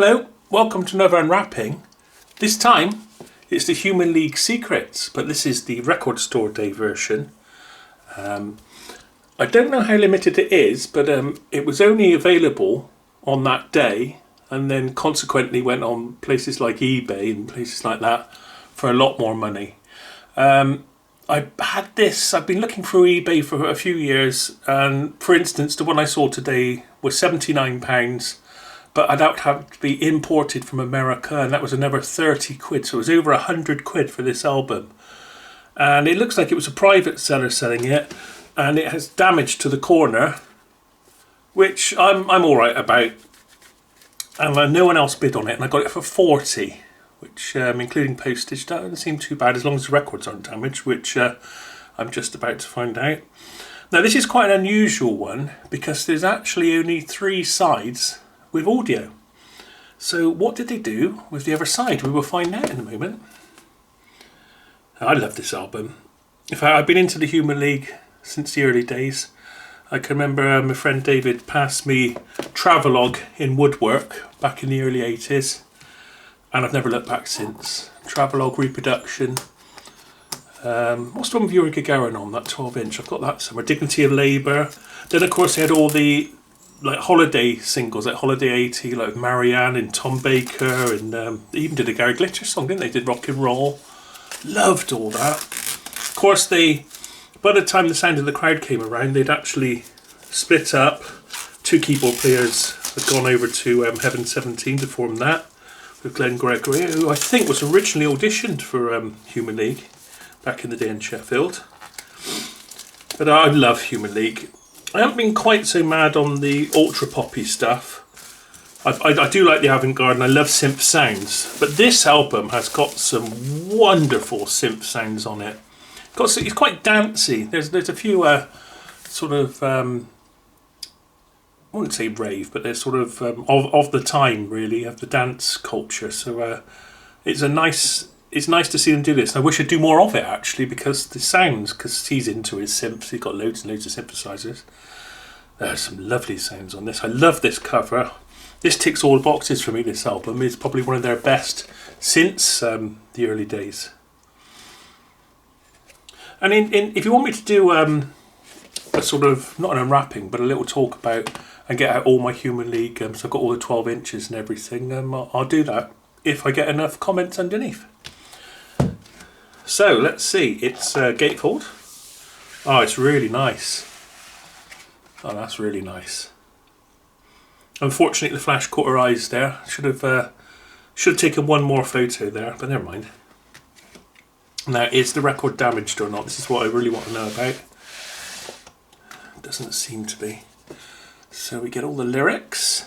Hello, welcome to another Unwrapping. This time it's the Human League Secrets, but this is the Record Store Day version. I don't know how limited it is, but it was only available on that day and then consequently went on places like eBay and places like that for a lot more money. I've been looking through eBay for a few years, and for instance the one I saw today was £79, but I'd have to be imported from America, and that was another 30 quid, so it was over 100 quid for this album. And it looks like it was a private seller selling it, and it has damage to the corner, which I'm alright about. And no one else bid on it, and I got it for 40, which including postage, that doesn't seem too bad as long as the records aren't damaged, which I'm just about to find out. Now this is quite an unusual one because there's actually only 3 sides with audio. So what did they do with the other side? We will find out in a moment. I love this album. In fact, I've been into the Human League since the early days. I can remember my friend David passed me Travelogue in woodwork back in the early 80s, and I've never looked back since. Travelogue reproduction. What's the one with Yuri Gagarin on, that 12-inch? I've got that somewhere. Dignity of Labour. Then of course they had all the holiday singles, like Holiday 80, like Marianne and Tom Baker, and they even did a Gary Glitter song, didn't they? Did Rock and Roll. Loved all that. Of course, by the time the Sound of the Crowd came around, they'd actually split up. 2 keyboard players had gone over to Heaven 17 to form that, with Glenn Gregory, who I think was originally auditioned for Human League back in the day in Sheffield. But I love Human League. I haven't been quite so mad on the ultra poppy stuff. I do like the avant-garde and I love synth sounds, but this album has got some wonderful synth sounds on it. It's quite dancey. There's a few sort of I wouldn't say rave, but they're sort of the time really, of the dance culture. So it's nice to see them do this. And I wish I'd do more of it actually, because the sounds, because he's into his synths, he's got loads and loads of synthesizers. There's some lovely sounds on this. I love this cover. This ticks all the boxes for me. This album is probably one of their best since the early days. And if you want me to do a sort of, not an unwrapping, but a little talk about and get out all my Human League, so I've got all the 12 inches and everything, I'll do that if I get enough comments underneath. So let's see, it's gatefold. Oh, it's really nice. Oh, that's really nice. Unfortunately, the flash caught her eyes there. Should have taken one more photo there, but never mind. Now, is the record damaged or not? This is what I really want to know about. Doesn't seem to be. So we get all the lyrics.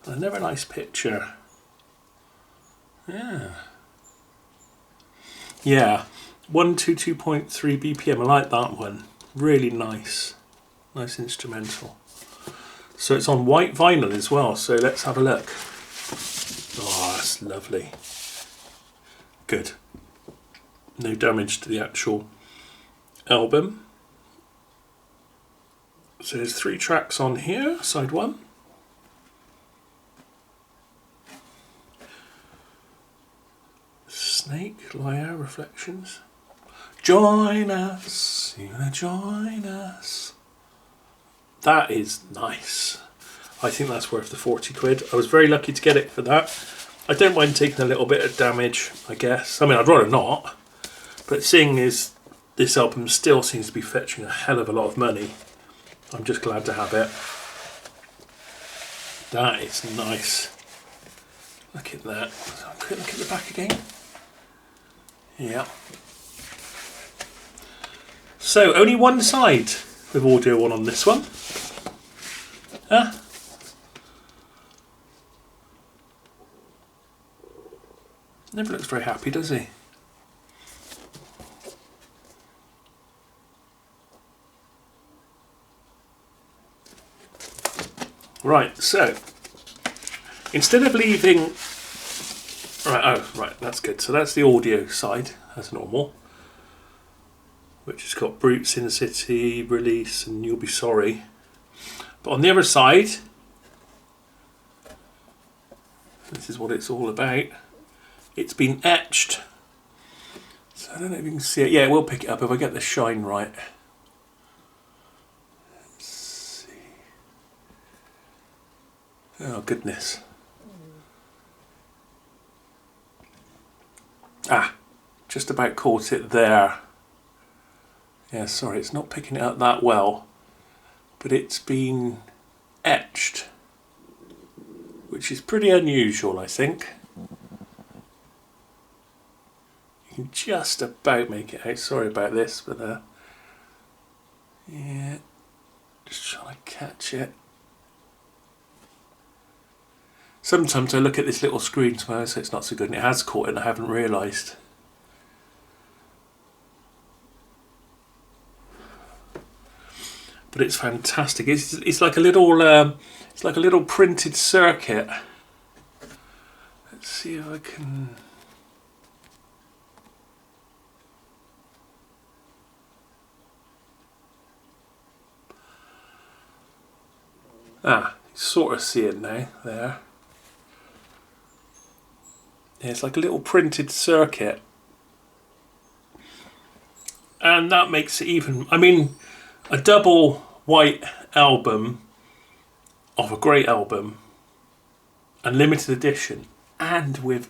Another nice picture. Yeah. 122.3 BPM. I like that one. Really nice. Nice instrumental. So it's on white vinyl as well. So let's have a look. Oh, that's lovely. Good. No damage to the actual album. So there's 3 tracks on here, side 1. Snake, Lyre, Reflections. Join us, you're gonna join us. That is nice. I think that's worth the 40 quid. I was very lucky to get it for that. I don't mind taking a little bit of damage, I guess. I mean, I'd rather not. But seeing as this album still seems to be fetching a hell of a lot of money, I'm just glad to have it. That is nice. Look at that. Quick look at the back again. Yeah. So, only one side with audio on this one. Huh? Never looks very happy, does he? Right, so instead of leaving, right, that's good. So that's the audio side as normal, which has got Brutes in the City, Release, and You'll Be Sorry. But on the other side, is what it's all about. It's been etched. So I don't know if you can see it. Yeah, we'll pick it up if I get the shine right. Let's see. Oh goodness. Ah, just about caught it there. Yeah, sorry, it's not picking it up that well, but it's been etched, which is pretty unusual, I think. You can just about make it out. Sorry about this, but yeah, just trying to catch it. Sometimes I look at this little screen tomorrow, so it's not so good, and it has caught it and I haven't realised. But it's fantastic. It's like a little printed circuit. Let's see if I can. Ah, you sort of see it now. There. Yeah, it's like a little printed circuit, and that makes it even. I mean, a double white album of a great album, and limited edition, and with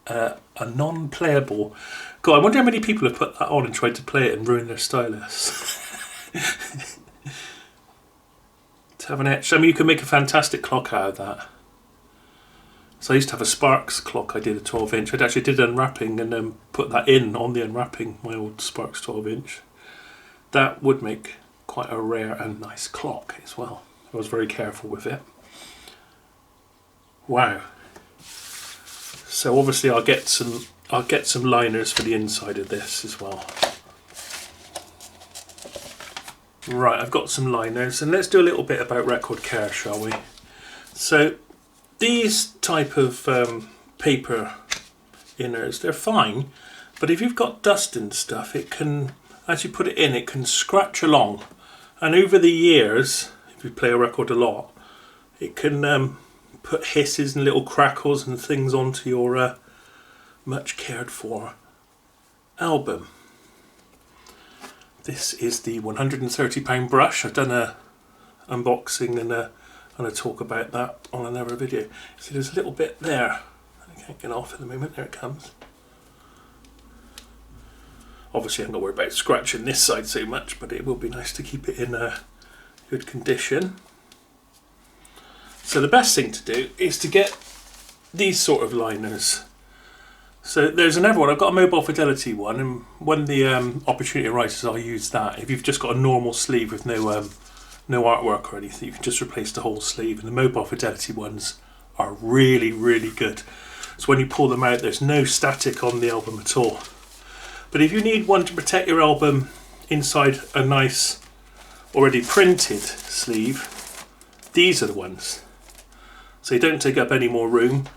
a non-playable. God, I wonder how many people have put that on and tried to play it and ruin their stylus. To have an etch. I mean, you can make a fantastic clock out of that. So I used to have a Sparks clock. I did a 12-inch. I actually did unwrapping and then put that in on the unwrapping, my old Sparks 12-inch. That would make quite a rare and nice clock as well. I was very careful with it. Wow. So obviously I'll get some liners for the inside of this as well. Right, I've got some liners, and let's do a little bit about record care, shall we? So these type of paper inners, they're fine, but if you've got dust and stuff, it can, as you put it in, it can scratch along, and over the years, if you play a record a lot, it can put hisses and little crackles and things onto your much cared for album. This is the £130 brush. I've done a unboxing and a talk about that on another video. See, there's a little bit there. I can't get off at the moment. There it comes. Obviously, I'm not worried about scratching this side so much, but it will be nice to keep it in good condition. So the best thing to do is to get these sort of liners. So there's another one. I've got a mobile fidelity one, and when the opportunity arises, I'll use that. If you've just got a normal sleeve with no artwork or anything, you can just replace the whole sleeve. And the mobile fidelity ones are really, really good. So when you pull them out, there's no static on the album at all. But if you need one to protect your album inside a nice, already printed sleeve, these are the ones. So you don't take up any more room,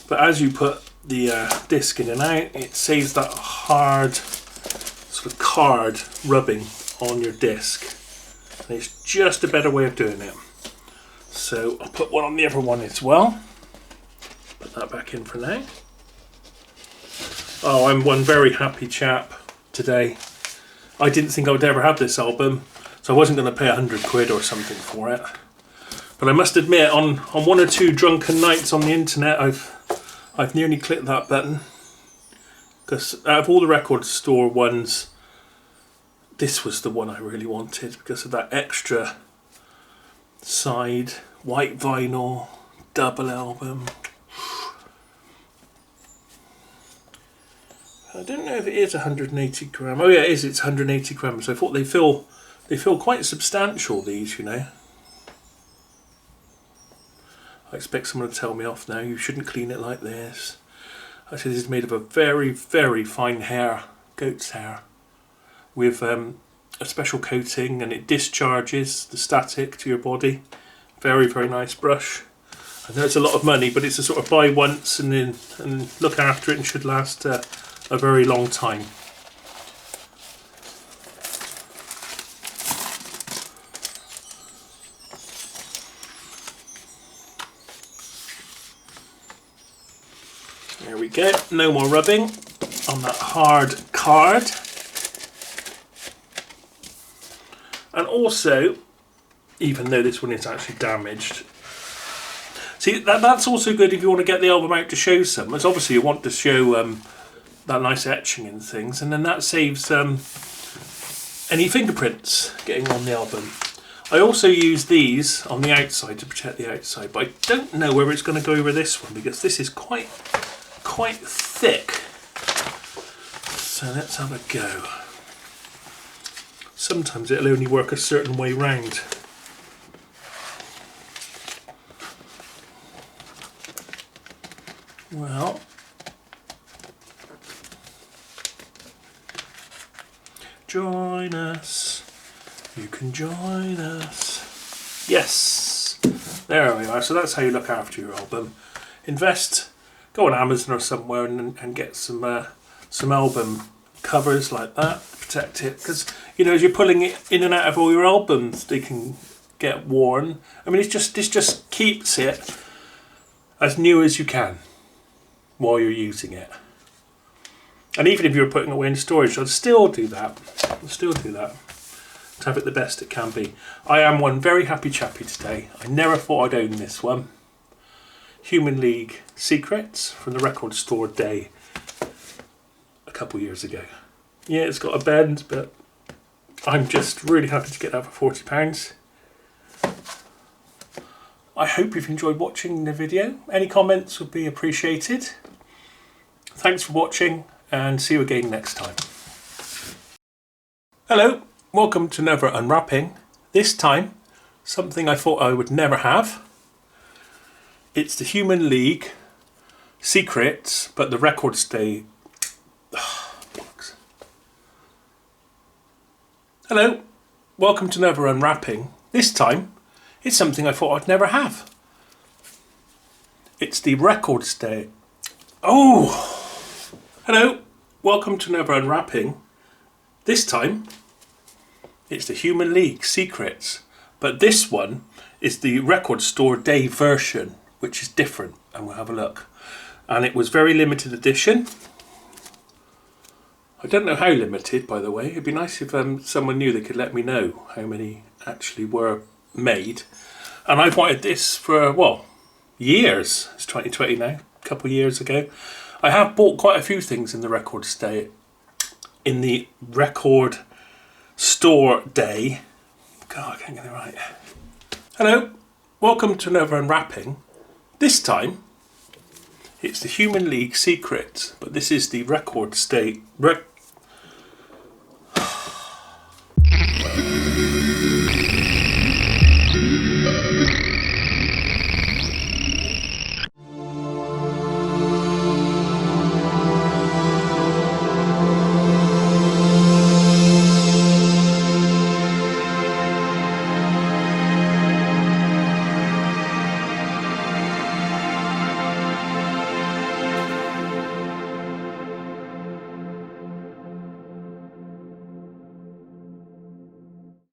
but as you put the disc in and out, it saves that hard sort of card rubbing on your disc, and it's just a better way of doing it. So I'll put one on the other one as well. Put that back in for now. Oh, I'm one very happy chap today. I didn't think I would ever have this album, so I wasn't going to pay £100 or something for it. But I must admit, on one or two drunken nights on the internet, I've nearly clicked that button, because out of all the record store ones, this was the one I really wanted because of that extra side, white vinyl, double album. I don't know if it is 180 gram. Oh yeah, it is. It's 180 grams. So I thought they feel quite substantial, these, you know. I expect someone to tell me off now. You shouldn't clean it like this. Actually, this is made of a very, very fine hair, goat's hair, with a special coating, and it discharges the static to your body. Very, very nice brush. I know it's a lot of money, but it's a sort of buy once and then look after it, and should last a very long time. There we go, no more rubbing on that hard card. And also, even though this one is actually damaged, see, that's also good if you want to get the album out to show some. As obviously you want to show that nice etching and things, and then that saves any fingerprints getting on the album. I also use these on the outside to protect the outside, but I don't know whether it's going to go over this one because this is quite thick. So let's have a go. Sometimes it'll only work a certain way round. Well, join us. You can join us. Yes, there we are. So that's how you look after your album. Invest, go on Amazon or somewhere and get some album covers like that. Protect it, because you know, as you're pulling it in and out of all your albums, they can get worn. I mean, this just keeps it as new as you can while you're using it. And even if you're putting it away in storage, I'd still do that. To have it the best it can be. I am one very happy chappy today. I never thought I'd own this one. Human League Secrets from the Record Store Day a couple years ago. Yeah, it's got a bend, but I'm just really happy to get that for £40. I hope you've enjoyed watching the video. Any comments would be appreciated. Thanks for watching, and see you again next time. Hello. Welcome to another unwrapping. This time, something I thought I would never have. It's the Human League Secrets, but the Record Stay. Hello, welcome to another unwrapping. This time, it's something I thought I'd never have. It's the Record Stay. Oh! Hello, welcome to another unwrapping. This time, it's the Human League Secrets, but this one is the Record Store Day version, which is different, and we'll have a look. And it was very limited edition. I don't know how limited, by the way. It'd be nice if someone knew, they could let me know how many actually were made. And I've wanted this for, well, years. It's 2020 now, a couple of years ago. I have bought quite a few things in the Record Stay, in the Record Store Day. God, I can't get it right. Hello, welcome to another unwrapping. This time, it's the Human League Secrets, but this is the Record Stay.